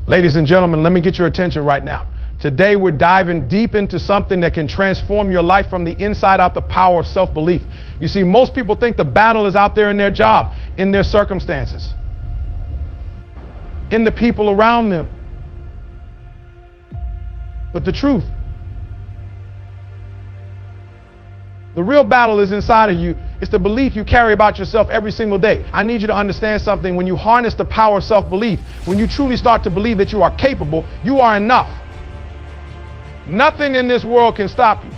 Ladies and gentlemen, let me get your attention right now. Today we're diving deep into something that can transform your life from the inside out, the power of self-belief. You see, most people think the battle is out there in their job, in their circumstances, in the people around them. But the truth, the real battle is inside of you. It's the belief you carry about yourself every single day. I need you to understand something. When you harness the power of self-belief, when you truly start to believe that you are capable, you are enough. Nothing in this world can stop you.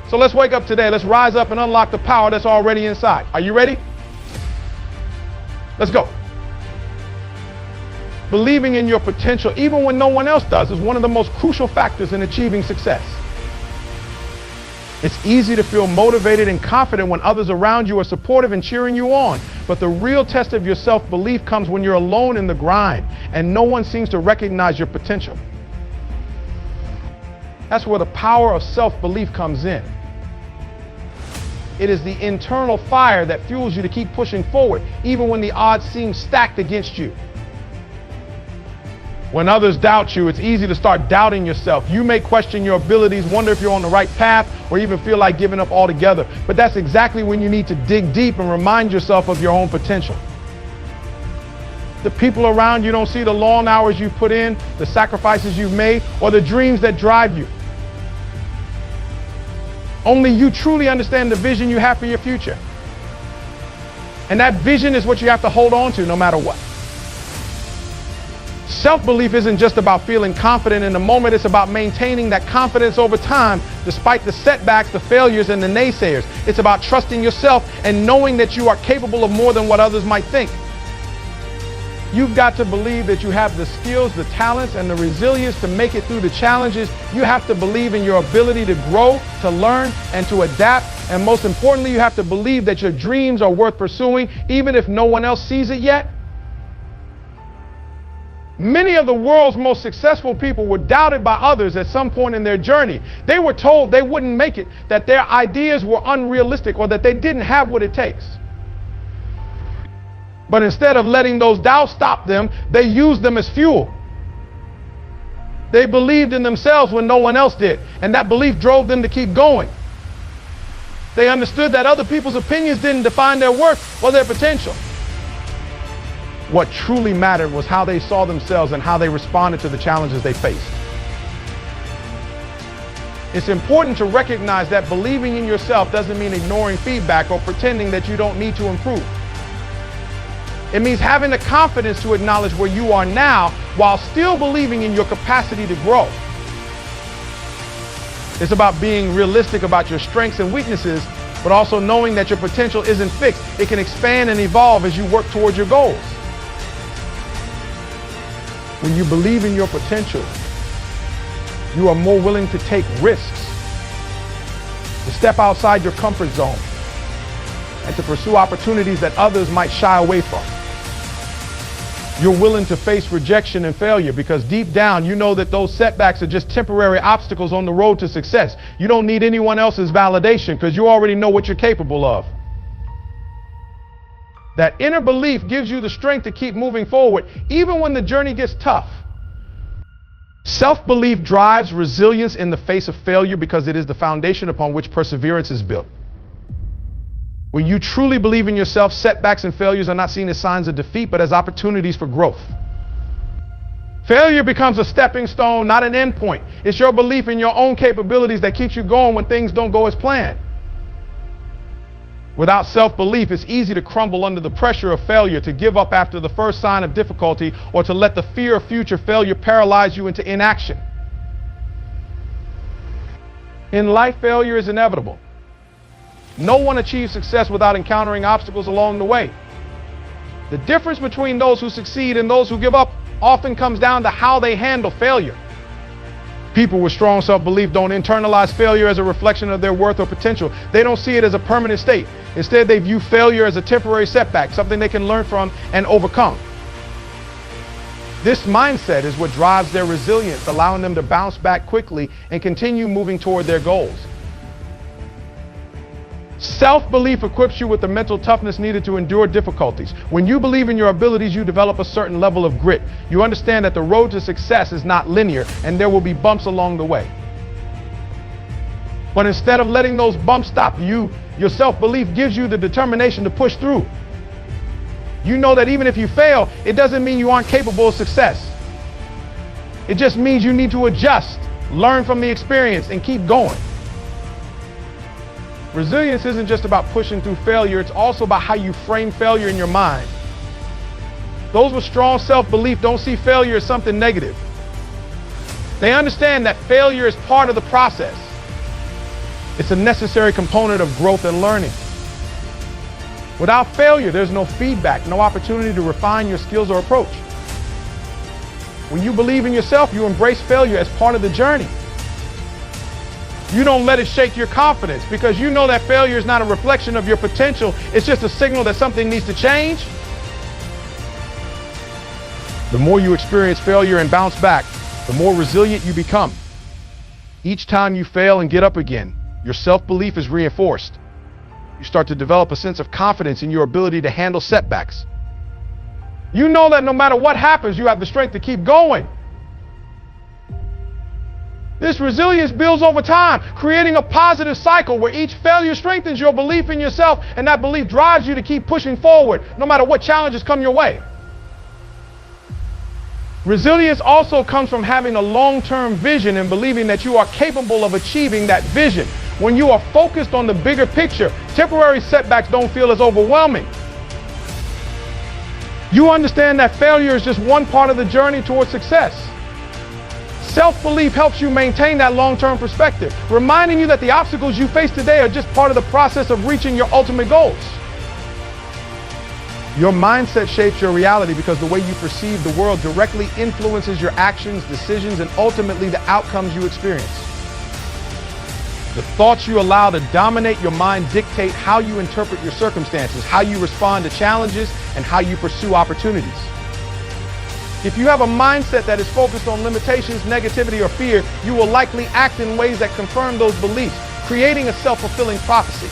So let's wake up today. Let's rise up and unlock the power that's already inside. Are you ready? Let's go. Believing in your potential, even when no one else does, is one of the most crucial factors in achieving success. It's easy to feel motivated and confident when others around you are supportive and cheering you on. But the real test of your self-belief comes when you're alone in the grind and no one seems to recognize your potential. That's where the power of self-belief comes in. It is the internal fire that fuels you to keep pushing forward, even when the odds seem stacked against you. When others doubt you, it's easy to start doubting yourself. You may question your abilities, wonder if you're on the right path, or even feel like giving up altogether. But that's exactly when you need to dig deep and remind yourself of your own potential. The people around you don't see the long hours you've put in, the sacrifices you've made, or the dreams that drive you. Only you truly understand the vision you have for your future. And that vision is what you have to hold on to no matter what. Self-belief isn't just about feeling confident in the moment, it's about maintaining that confidence over time despite the setbacks, the failures, and the naysayers. It's about trusting yourself and knowing that you are capable of more than what others might think. You've got to believe that you have the skills, the talents, and the resilience to make it through the challenges. You have to believe in your ability to grow, to learn, and to adapt. And most importantly, you have to believe that your dreams are worth pursuing, even if no one else sees it yet. Many of the world's most successful people were doubted by others at some point in their journey. They were told they wouldn't make it, that their ideas were unrealistic, or that they didn't have what it takes. But instead of letting those doubts stop them, they used them as fuel. They believed in themselves when no one else did, and that belief drove them to keep going. They understood that other people's opinions didn't define their worth or their potential. What truly mattered was how they saw themselves and how they responded to the challenges they faced. It's important to recognize that believing in yourself doesn't mean ignoring feedback or pretending that you don't need to improve. It means having the confidence to acknowledge where you are now while still believing in your capacity to grow. It's about being realistic about your strengths and weaknesses, but also knowing that your potential isn't fixed. It can expand and evolve as you work towards your goals. When you believe in your potential, you are more willing to take risks, to step outside your comfort zone, and to pursue opportunities that others might shy away from. You're willing to face rejection and failure because deep down you know that those setbacks are just temporary obstacles on the road to success. You don't need anyone else's validation because you already know what you're capable of. That inner belief gives you the strength to keep moving forward, even when the journey gets tough. Self-belief drives resilience in the face of failure because it is the foundation upon which perseverance is built. When you truly believe in yourself, setbacks and failures are not seen as signs of defeat, but as opportunities for growth. Failure becomes a stepping stone, not an end point. It's your belief in your own capabilities that keeps you going when things don't go as planned. Without self-belief, it's easy to crumble under the pressure of failure, to give up after the first sign of difficulty, or to let the fear of future failure paralyze you into inaction. In life, failure is inevitable. No one achieves success without encountering obstacles along the way. The difference between those who succeed and those who give up often comes down to how they handle failure. People with strong self-belief don't internalize failure as a reflection of their worth or potential. They don't see it as a permanent state. Instead, they view failure as a temporary setback, something they can learn from and overcome. This mindset is what drives their resilience, allowing them to bounce back quickly and continue moving toward their goals. Self-belief equips you with the mental toughness needed to endure difficulties. When you believe in your abilities, you develop a certain level of grit. You understand that the road to success is not linear and there will be bumps along the way. But instead of letting those bumps stop you, your self-belief gives you the determination to push through. You know that even if you fail, it doesn't mean you aren't capable of success. It just means you need to adjust, learn from the experience, and keep going. Resilience isn't just about pushing through failure, it's also about how you frame failure in your mind. Those with strong self-belief don't see failure as something negative. They understand that failure is part of the process. It's a necessary component of growth and learning. Without failure, there's no feedback, no opportunity to refine your skills or approach. When you believe in yourself, you embrace failure as part of the journey. You don't let it shake your confidence because you know that failure is not a reflection of your potential. It's just a signal that something needs to change. The more you experience failure and bounce back, the more resilient you become. Each time you fail and get up again, your self-belief is reinforced. You start to develop a sense of confidence in your ability to handle setbacks. You know that no matter what happens, you have the strength to keep going. This resilience builds over time, creating a positive cycle where each failure strengthens your belief in yourself, and that belief drives you to keep pushing forward, no matter what challenges come your way. Resilience also comes from having a long-term vision and believing that you are capable of achieving that vision. When you are focused on the bigger picture, temporary setbacks don't feel as overwhelming. You understand that failure is just one part of the journey towards success. Self-belief helps you maintain that long-term perspective, reminding you that the obstacles you face today are just part of the process of reaching your ultimate goals. Your mindset shapes your reality because the way you perceive the world directly influences your actions, decisions, and ultimately the outcomes you experience. The thoughts you allow to dominate your mind dictate how you interpret your circumstances, how you respond to challenges, and how you pursue opportunities. If you have a mindset that is focused on limitations, negativity, or fear, you will likely act in ways that confirm those beliefs, creating a self-fulfilling prophecy.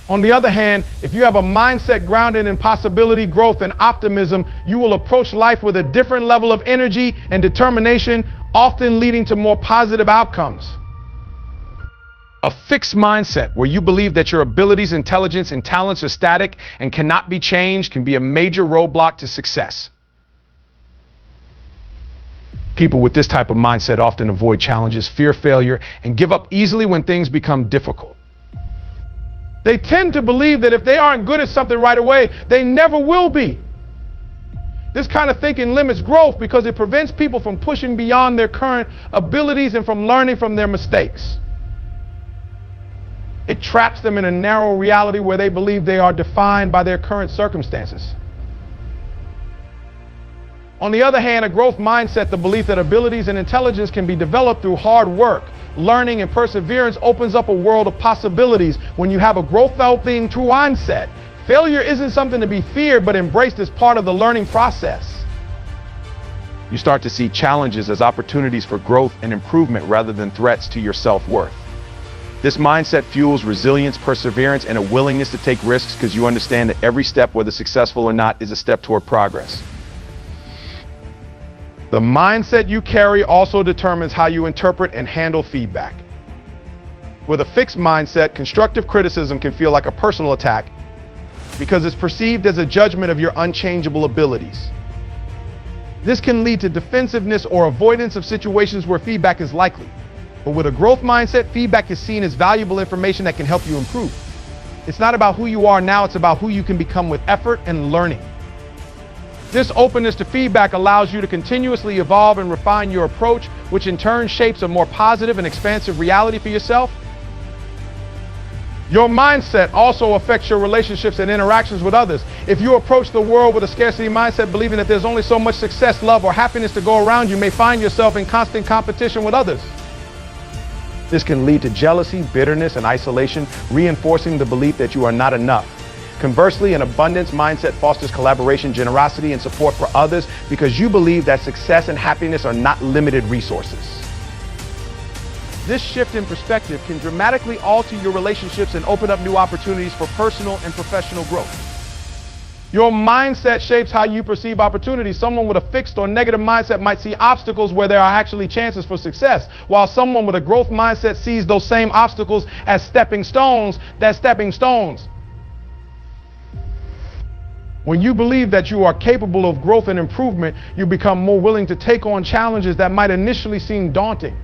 On the other hand, if you have a mindset grounded in possibility, growth, and optimism, you will approach life with a different level of energy and determination, often leading to more positive outcomes. A fixed mindset where you believe that your abilities, intelligence, and talents are static and cannot be changed can be a major roadblock to success. People with this type of mindset often avoid challenges, fear failure, and give up easily when things become difficult. They tend to believe that if they aren't good at something right away, they never will be. This kind of thinking limits growth because it prevents people from pushing beyond their current abilities and from learning from their mistakes. It traps them in a narrow reality where they believe they are defined by their current circumstances. On the other hand, a growth mindset, the belief that abilities and intelligence can be developed through hard work, learning, and perseverance opens up a world of possibilities. When you have a growth-thinking true mindset, failure isn't something to be feared but embraced as part of the learning process. You start to see challenges as opportunities for growth and improvement rather than threats to your self-worth. This mindset fuels resilience, perseverance, and a willingness to take risks because you understand that every step, whether successful or not, is a step toward progress. The mindset you carry also determines how you interpret and handle feedback. With a fixed mindset, constructive criticism can feel like a personal attack because it's perceived as a judgment of your unchangeable abilities. This can lead to defensiveness or avoidance of situations where feedback is likely. But with a growth mindset, feedback is seen as valuable information that can help you improve. It's not about who you are now, it's about who you can become with effort and learning. This openness to feedback allows you to continuously evolve and refine your approach, which in turn shapes a more positive and expansive reality for yourself. Your mindset also affects your relationships and interactions with others. If you approach the world with a scarcity mindset, believing that there's only so much success, love, or happiness to go around, you may find yourself in constant competition with others. This can lead to jealousy, bitterness, and isolation, reinforcing the belief that you are not enough. Conversely, an abundance mindset fosters collaboration, generosity, and support for others because you believe that success and happiness are not limited resources. This shift in perspective can dramatically alter your relationships and open up new opportunities for personal and professional growth. Your mindset shapes how you perceive opportunities. Someone with a fixed or negative mindset might see obstacles where there are actually chances for success, while someone with a growth mindset sees those same obstacles as stepping stones. When you believe that you are capable of growth and improvement, you become more willing to take on challenges that might initially seem daunting.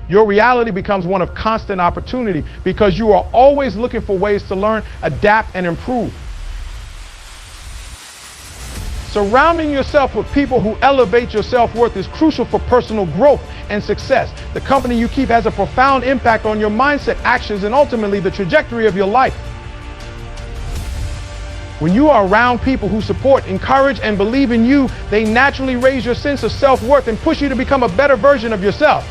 Your reality becomes one of constant opportunity because you are always looking for ways to learn, adapt, and improve. Surrounding yourself with people who elevate your self-worth is crucial for personal growth and success. The company you keep has a profound impact on your mindset, actions, and ultimately the trajectory of your life. When you are around people who support, encourage, and believe in you, they naturally raise your sense of self-worth and push you to become a better version of yourself.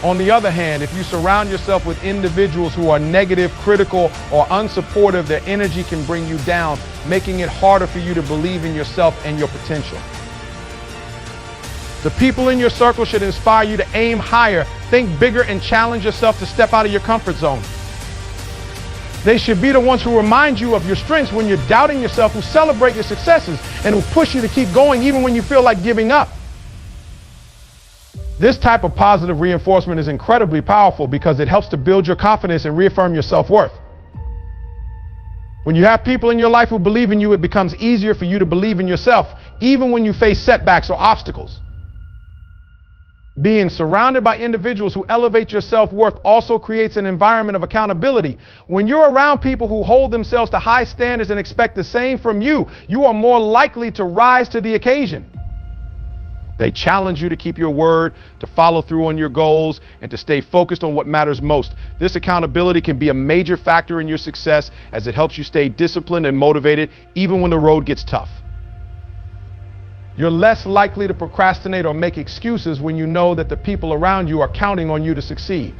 On the other hand, if you surround yourself with individuals who are negative, critical, or unsupportive, their energy can bring you down, making it harder for you to believe in yourself and your potential. The people in your circle should inspire you to aim higher, think bigger, and challenge yourself to step out of your comfort zone. They should be the ones who remind you of your strengths when you're doubting yourself, who celebrate your successes, and who push you to keep going even when you feel like giving up. This type of positive reinforcement is incredibly powerful because it helps to build your confidence and reaffirm your self-worth. When you have people in your life who believe in you, it becomes easier for you to believe in yourself, even when you face setbacks or obstacles. Being surrounded by individuals who elevate your self-worth also creates an environment of accountability. When you're around people who hold themselves to high standards and expect the same from you, you are more likely to rise to the occasion. They challenge you to keep your word, to follow through on your goals, and to stay focused on what matters most. This accountability can be a major factor in your success as it helps you stay disciplined and motivated even when the road gets tough. You're less likely to procrastinate or make excuses when you know that the people around you are counting on you to succeed.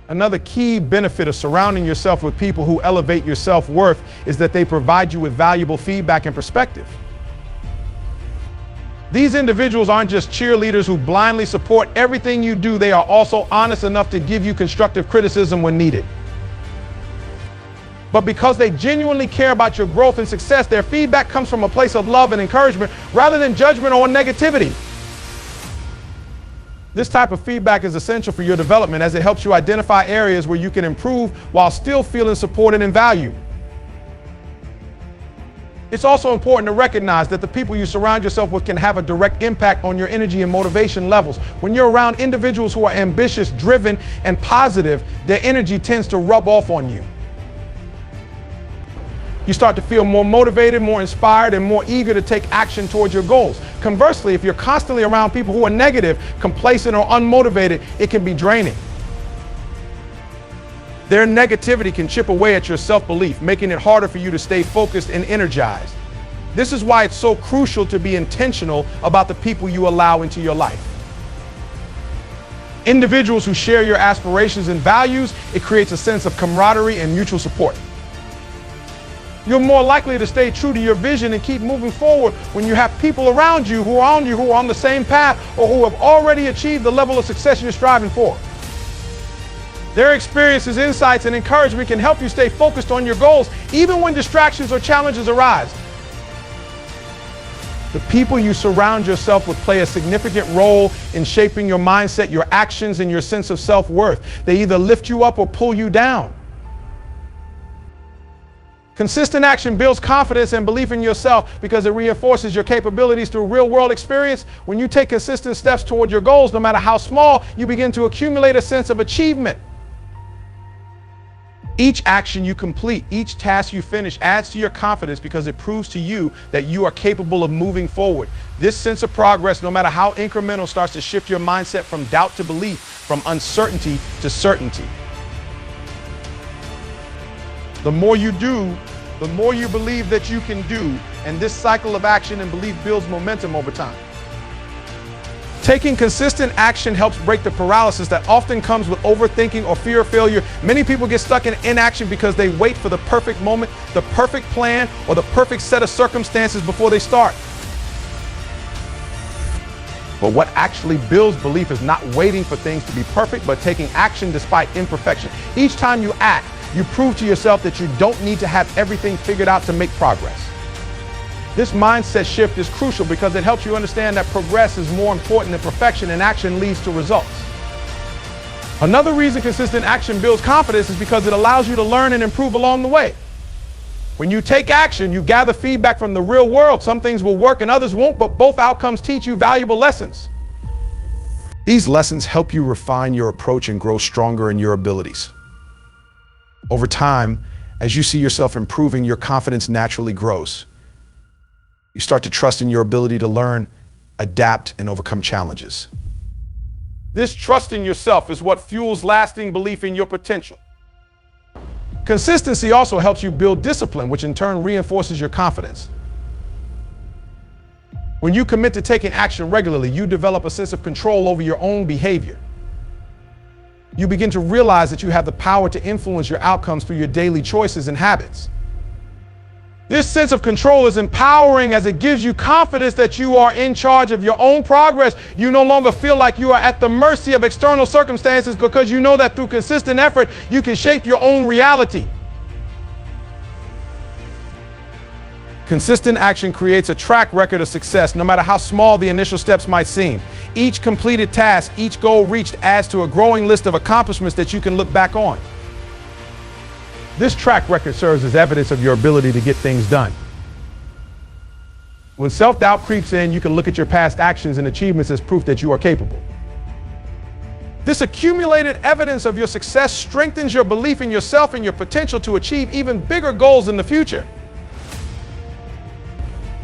Another key benefit of surrounding yourself with people who elevate your self-worth is that they provide you with valuable feedback and perspective. These individuals aren't just cheerleaders who blindly support everything you do. They are also honest enough to give you constructive criticism when needed. But because they genuinely care about your growth and success, their feedback comes from a place of love and encouragement rather than judgment or negativity. This type of feedback is essential for your development as it helps you identify areas where you can improve while still feeling supported and valued. It's also important to recognize that the people you surround yourself with can have a direct impact on your energy and motivation levels. When you're around individuals who are ambitious, driven, and positive, their energy tends to rub off on you. You start to feel more motivated, more inspired, and more eager to take action towards your goals. Conversely, if you're constantly around people who are negative, complacent, or unmotivated, it can be draining. Their negativity can chip away at your self-belief, making it harder for you to stay focused and energized. This is why it's so crucial to be intentional about the people you allow into your life. Individuals who share your aspirations and values, it creates a sense of camaraderie and mutual support. You're more likely to stay true to your vision and keep moving forward when you have people around you who are on the same path or who have already achieved the level of success you're striving for. Their experiences, insights, and encouragement can help you stay focused on your goals, even when distractions or challenges arise. The people you surround yourself with play a significant role in shaping your mindset, your actions, and your sense of self-worth. They either lift you up or pull you down. Consistent action builds confidence and belief in yourself because it reinforces your capabilities through real-world experience. When you take consistent steps toward your goals, no matter how small, you begin to accumulate a sense of achievement. Each action you complete, each task you finish adds to your confidence because it proves to you that you are capable of moving forward. This sense of progress, no matter how incremental, starts to shift your mindset from doubt to belief, from uncertainty to certainty. The more you do, the more you believe that you can do, and this cycle of action and belief builds momentum over time. Taking consistent action helps break the paralysis that often comes with overthinking or fear of failure. Many people get stuck in inaction because they wait for the perfect moment, the perfect plan, or the perfect set of circumstances before they start. But what actually builds belief is not waiting for things to be perfect, but taking action despite imperfection. Each time you act, you prove to yourself that you don't need to have everything figured out to make progress. This mindset shift is crucial because it helps you understand that progress is more important than perfection, and action leads to results. Another reason consistent action builds confidence is because it allows you to learn and improve along the way. When you take action, you gather feedback from the real world. Some things will work and others won't, but both outcomes teach you valuable lessons. These lessons help you refine your approach and grow stronger in your abilities. Over time, as you see yourself improving, your confidence naturally grows. You start to trust in your ability to learn, adapt, and overcome challenges. This trust in yourself is what fuels lasting belief in your potential. Consistency also helps you build discipline, which in turn reinforces your confidence. When you commit to taking action regularly, you develop a sense of control over your own behavior. You begin to realize that you have the power to influence your outcomes through your daily choices and habits. This sense of control is empowering as it gives you confidence that you are in charge of your own progress. You no longer feel like you are at the mercy of external circumstances because you know that through consistent effort, you can shape your own reality. Consistent action creates a track record of success, no matter how small the initial steps might seem. Each completed task, each goal reached adds to a growing list of accomplishments that you can look back on. This track record serves as evidence of your ability to get things done. When self-doubt creeps in, you can look at your past actions and achievements as proof that you are capable. This accumulated evidence of your success strengthens your belief in yourself and your potential to achieve even bigger goals in the future.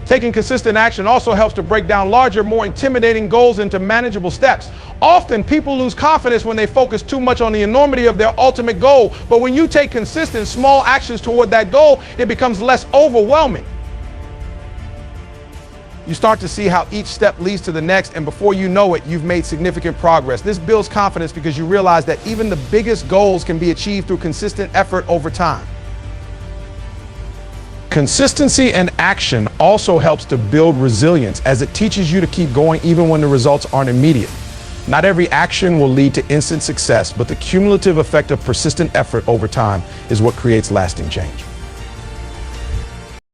Taking consistent action also helps to break down larger, more intimidating goals into manageable steps. Often, people lose confidence when they focus too much on the enormity of their ultimate goal, but when you take consistent, small actions toward that goal, it becomes less overwhelming. You start to see how each step leads to the next, and before you know it, you've made significant progress. This builds confidence because you realize that even the biggest goals can be achieved through consistent effort over time. Consistency and action also helps to build resilience as it teaches you to keep going even when the results aren't immediate. Not every action will lead to instant success, but the cumulative effect of persistent effort over time is what creates lasting change.